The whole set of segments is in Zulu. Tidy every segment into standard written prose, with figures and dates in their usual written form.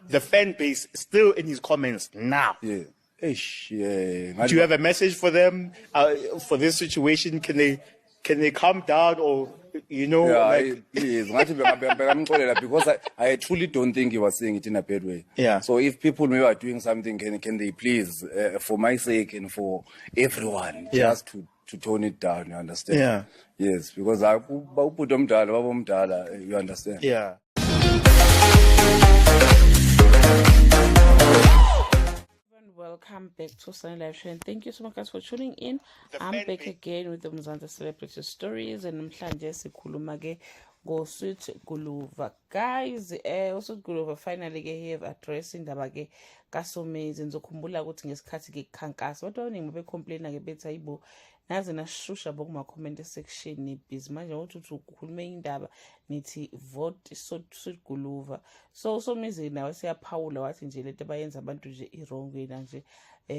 the fan base still in his comments now. Yeah. Do you have a message for them for this situation? Can they calm down, or please, because I truly don't think he was saying it in a bad way. Yeah. So if people maybe are doing something, can they please, for my sake and for everyone, just to tone it down, you understand? Yeah. Yes, because you understand? Yeah. Welcome back to Sunny Live Show, and thank you so much guys for tuning in. I'm back again with the Mzansi Celebrity Stories, and namhlanje sikhuluma ke ngoSweet Guluva. Guys, uSweet Guluva finally ke have addressed indaba ke kaSomizi. Ngizokhumbula ukuthi ngesikhathi ke kukhankasa abantu abaningi bebecomplaina ke bethi ayibo naze nashusha bokuma comment section busy manje ukuthi ukhulume indaba nithi vote Sweet Guluva. So uSomizi nawe siyaphawula wathi nje lento abayenza abantu nje iwrong yena nje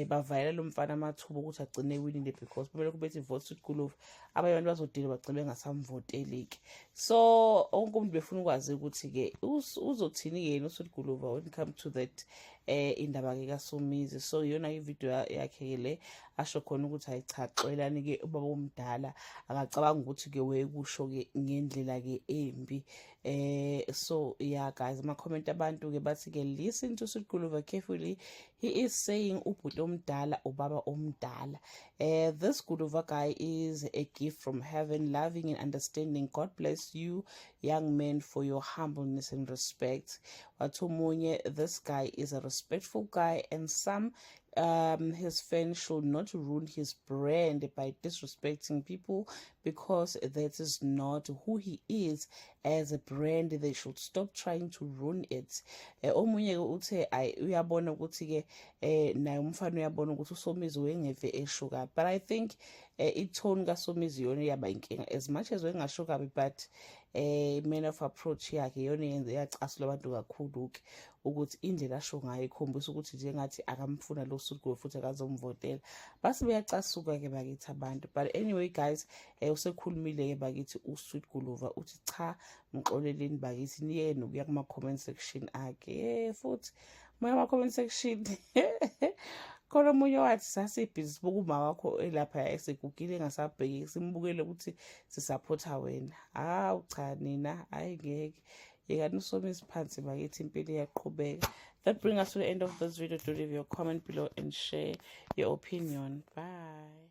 bavayela lo mfana amathuba ukuthi agcine winning because kumele kubethi vote Sweet Guluva abanye abantu bazodila bagcine bengasamvoteleki. So onke umuntu befuna ukwazi ukuthi ke uzothini yena uSweet Guluva when it come to that indaba ke kaSomizi. So yona ivideo yakhe le asho khona ukuthi ayichaxelani ke ubaba omdala akacabanga ukuthi ke wekusho ke ngendlela ke embi. So yeah guys, ama comment abantu ke bathi ke listen to Sweet Guluva carefully. He is saying ubhuti omdala ubaba omdala. This Guluva guy is a gift from heaven, loving and understanding. God bless you young men for your humbleness and respect. Watumunye, this guy is a respectful guy, and some his fans should not ruin his brand by disrespecting people, because that is not who he is as a brand. They should stop trying to ruin it. Omunye uthe uyabona ukuthi ke naye umfana uyabona ukuthi uSomizi wengeve eshuka, but I think itone kaSomizi yona yaba inkinga as much as wengasho kabi, but man of approach yakhe yona yenze yacasula abantu kakhulu ke ukuthi indlela asho ngayo ikhombisa ukuthi njengathi akamfuna lo Sweet Guluva futhi akazomvotela. Base beyacasuka ke bakithi abantu. But anyway guys, usekhulumile ke bakithi uSweet Guluva uthi cha mxoleleni bakithi niye nokuya kuma comment section akhe. Futhi moya ma comment section khona umunye wathi sasibhizi bokuma wakho elapha esegugile engasabheki simbukele ukuthi sisupporta wena. Cha nina ayingeke yekani uSomizi phansi bakithi impilo iyaqhubeka. That brings us to the end of this video. Do leave your comment below and share your opinion. Bye.